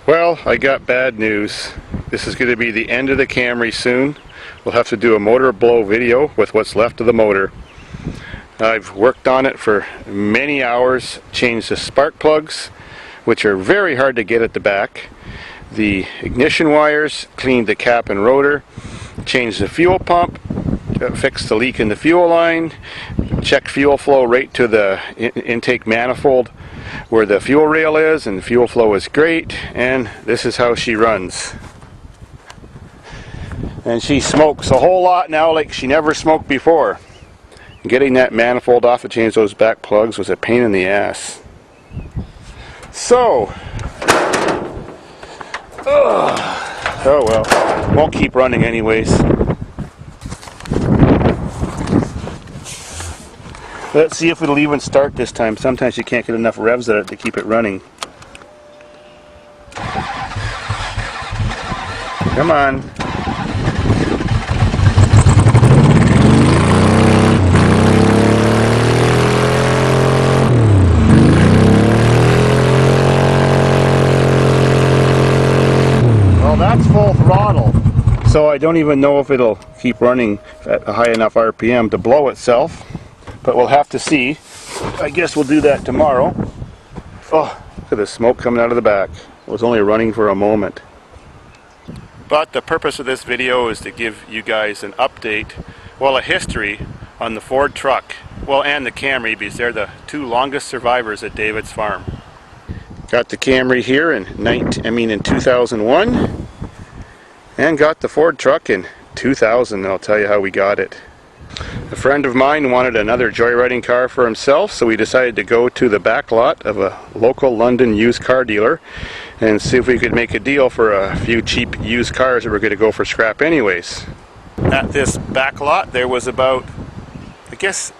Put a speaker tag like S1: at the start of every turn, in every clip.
S1: Well, I got bad news. This is going to be the end of the Camry soon. We'll have to do a motor blow video with what's left of the motor. I've worked on it for many hours, changed the spark plugs, which are very hard to get at the back, the ignition wires, cleaned the cap and rotor, changed the fuel pump, fixed the leak in the fuel line, checked fuel flow right to the intake manifold where the fuel rail is, and the fuel flow is great, and this is how she runs. And she smokes a whole lot now like she never smoked before. Getting that manifold off to change those back plugs was a pain in the ass. So, oh well, won't keep running anyways. Let's see if it'll even start this time. Sometimes you can't get enough revs at it to keep it running. Come on. Well, that's full throttle. So I don't even know if it'll keep running at a high enough RPM to blow itself. But we'll have to see. I guess we'll do that tomorrow. Oh, look at the smoke coming out of the back. It was only running for a moment. But the purpose of this video is to give you guys an update, well, a history on the Ford truck, well, and the Camry, because they're the two longest survivors at Davidsfarm. Got the Camry here in 2001, and got the Ford truck in 2000, and I'll tell you how we got it. A friend of mine wanted another joyriding car for himself, so we decided to go to the back lot of a local London used car dealer and see if we could make a deal for a few cheap used cars that were going to go for scrap anyways. At this back lot there was about, I guess,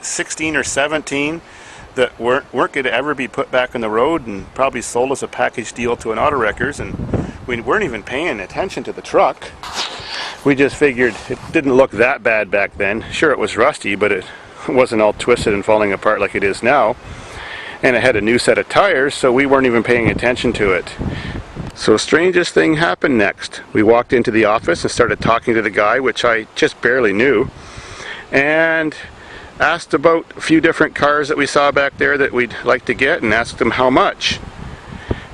S1: 16 or 17 that weren't going to ever be put back on the road and probably sold as a package deal to an auto wreckers, and we weren't even paying attention to the truck. We just figured it didn't look that bad back then. Sure, it was rusty, but it wasn't all twisted and falling apart like it is now. And it had a new set of tires, so we weren't even paying attention to it. So strangest thing happened next. We walked into the office and started talking to the guy, which I just barely knew, and asked about a few different cars that we saw back there that we'd like to get, and asked him how much.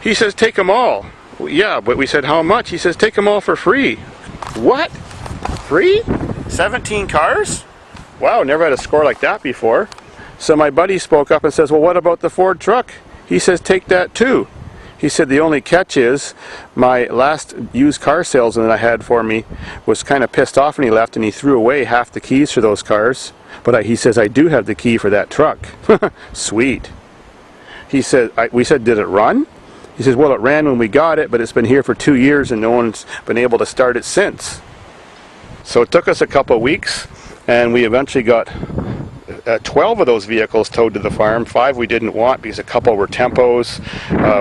S1: He says, take them all. Yeah, but we said, how much? He says, take them all for free. What? Free? 17 cars? Wow, never had a score like that before. So my buddy spoke up and says, well, what about the Ford truck? He says, take that too. He said, the only catch is my last used car salesman that I had for me was kind of pissed off and he left, and he threw away half the keys for those cars. But he says, I do have the key for that truck. Sweet. He said, we said, did it run? He says, well, it ran when we got it, but it's been here for 2 years and no one's been able to start it since. So it took us a couple of weeks, and we eventually got 12 of those vehicles towed to the farm. 5 we didn't want because a couple were tempos,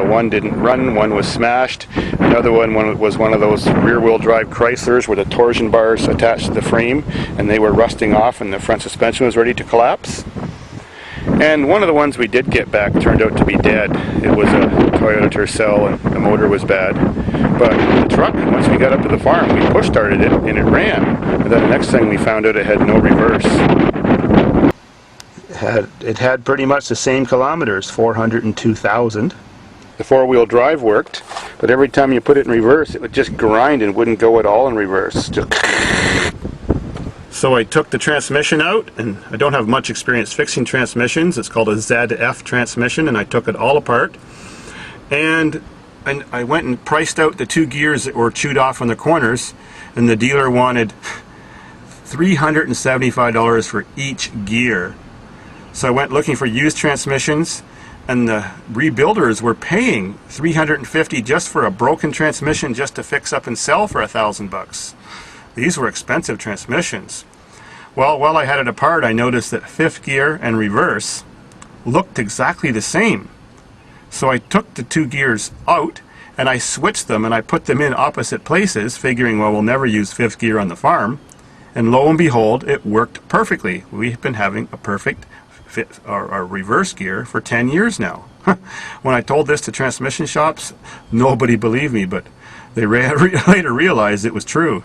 S1: one didn't run, one was smashed, another one was one of those rear-wheel drive Chryslers where the torsion bars attached to the frame and they were rusting off and the front suspension was ready to collapse. And one of the ones we did get back turned out to be dead. It was a Toyota Tercel and the motor was bad. But the truck, once we got up to the farm, we push started it and it ran. And then the next thing we found out, it had no reverse. It had pretty much the same kilometers, 402,000. The four-wheel drive worked, but every time you put it in reverse, it would just grind and wouldn't go at all in reverse. So I took the transmission out, and I don't have much experience fixing transmissions. It's called a ZF transmission, and I took it all apart. And I went and priced out the 2 gears that were chewed off on the corners, and the dealer wanted $375 for each gear. So I went looking for used transmissions, and the rebuilders were paying $350 just for a broken transmission just to fix up and sell for $1,000. These were expensive transmissions. Well, while I had it apart, I noticed that fifth gear and reverse looked exactly the same. So I took the 2 gears out and I switched them and I put them in opposite places, figuring, well, we'll never use 5th gear on the farm. And lo and behold, it worked perfectly. We've been having a perfect or reverse gear for 10 years now. When I told this to transmission shops, nobody believed me, but they later realized it was true.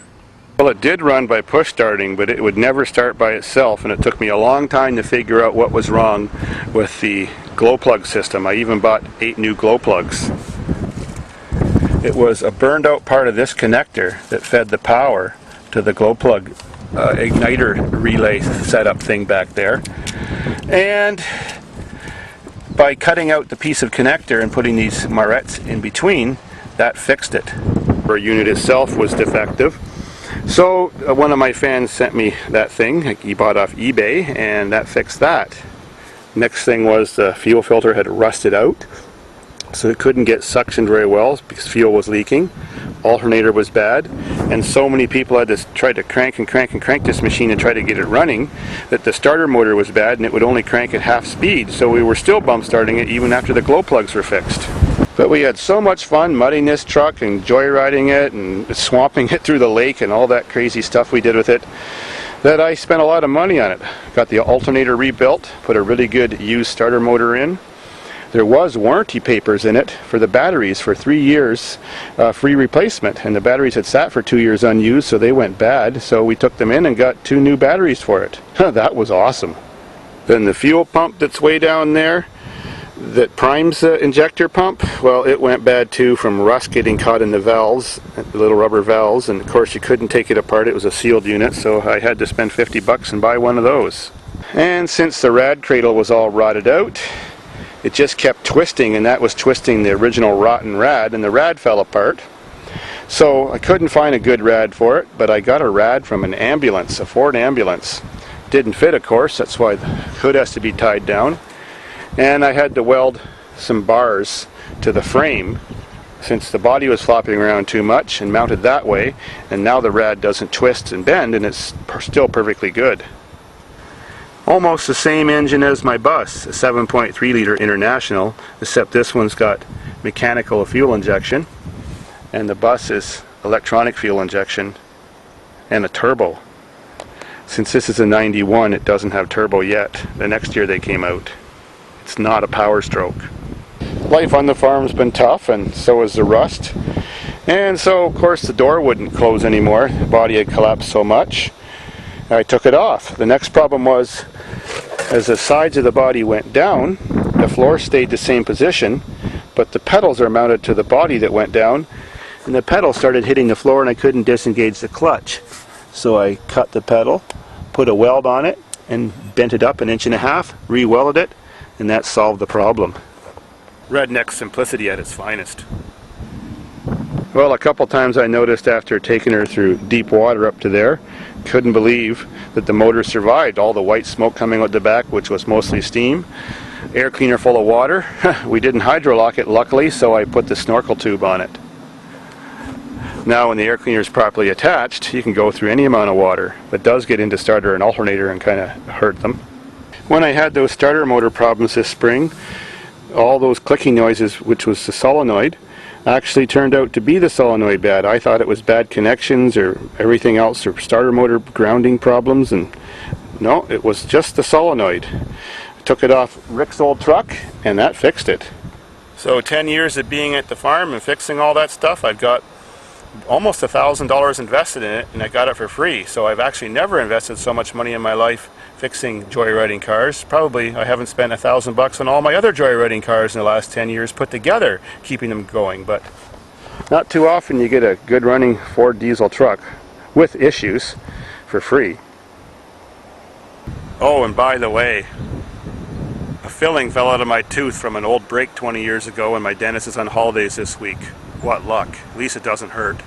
S1: Well, it did run by push starting, but it would never start by itself, and it took me a long time to figure out what was wrong with the glow plug system. I even bought 8 new glow plugs. It was a burned out part of this connector that fed the power to the glow plug igniter relay setup thing back there. And by cutting out the piece of connector and putting these marrettes in between, that fixed it. The unit itself was defective. So one of my fans sent me that thing. He bought off eBay, and that fixed that. Next thing was the fuel filter had rusted out, so it couldn't get suctioned very well because fuel was leaking. Alternator was bad, and so many people had to try to crank and crank and crank this machine and try to get it running that the starter motor was bad and it would only crank at half speed, so we were still bump starting it even after the glow plugs were fixed. But we had so much fun mudding this truck and joyriding it and swamping it through the lake and all that crazy stuff we did with it that I spent a lot of money on it. Got the alternator rebuilt, put a really good used starter motor in. There was warranty papers in it for the batteries for 3 years free replacement, and the batteries had sat for 2 years unused, so they went bad, so we took them in and got 2 new batteries for it. That was awesome. Then the fuel pump that's way down there that primes the injector pump, well, it went bad too from rust getting caught in the valves, the little rubber valves, and of course you couldn't take it apart. It was a sealed unit, so I had to spend 50 bucks and buy one of those. And since the rad cradle was all rotted out, it just kept twisting, and that was twisting the original rotten rad, and the rad fell apart. So I couldn't find a good rad for it, but I got a rad from an ambulance, a Ford ambulance. Didn't fit, of course, that's why the hood has to be tied down. And I had to weld some bars to the frame since the body was flopping around too much, and mounted that way, and now the rad doesn't twist and bend, and it's still perfectly good. Almost the same engine as my bus, a 7.3 liter International, except this one's got mechanical fuel injection, and the bus is electronic fuel injection and a turbo. Since this is a 91, it doesn't have turbo yet. The next year they came out. It's not a power stroke. Life on the farm's been tough, and so is the rust. And so, of course, the door wouldn't close anymore. The body had collapsed so much. I took it off. The next problem was, as the sides of the body went down, the floor stayed the same position, but the pedals are mounted to the body that went down, and the pedal started hitting the floor and I couldn't disengage the clutch. So I cut the pedal, put a weld on it, and bent it up 1.5 inches, re-welded it, and that solved the problem. Redneck simplicity at its finest. Well, a couple times I noticed after taking her through deep water up to there, couldn't believe that the motor survived. All the white smoke coming out the back, which was mostly steam. Air cleaner full of water. We didn't hydrolock it, luckily, so I put the snorkel tube on it. Now when the air cleaner is properly attached, you can go through any amount of water, but does get into starter and alternator and kind of hurt them. When I had those starter motor problems this spring, all those clicking noises, which was the solenoid, actually turned out to be the solenoid bad. I thought it was bad connections or everything else, or starter motor grounding problems, and no, it was just the solenoid. I took it off Rick's old truck, and that fixed it. So 10 years of being at the farm and fixing all that stuff, I've got almost $1,000 invested in it, and I got it for free. So I've actually never invested so much money in my life fixing joyriding cars. Probably I haven't spent $1,000 on all my other joyriding cars in the last 10 years put together, keeping them going. But not too often you get a good running Ford diesel truck with issues for free. Oh, and by the way, a filling fell out of my tooth from an old break 20 years ago, and my dentist is on holidays this week. What luck. At least it doesn't hurt.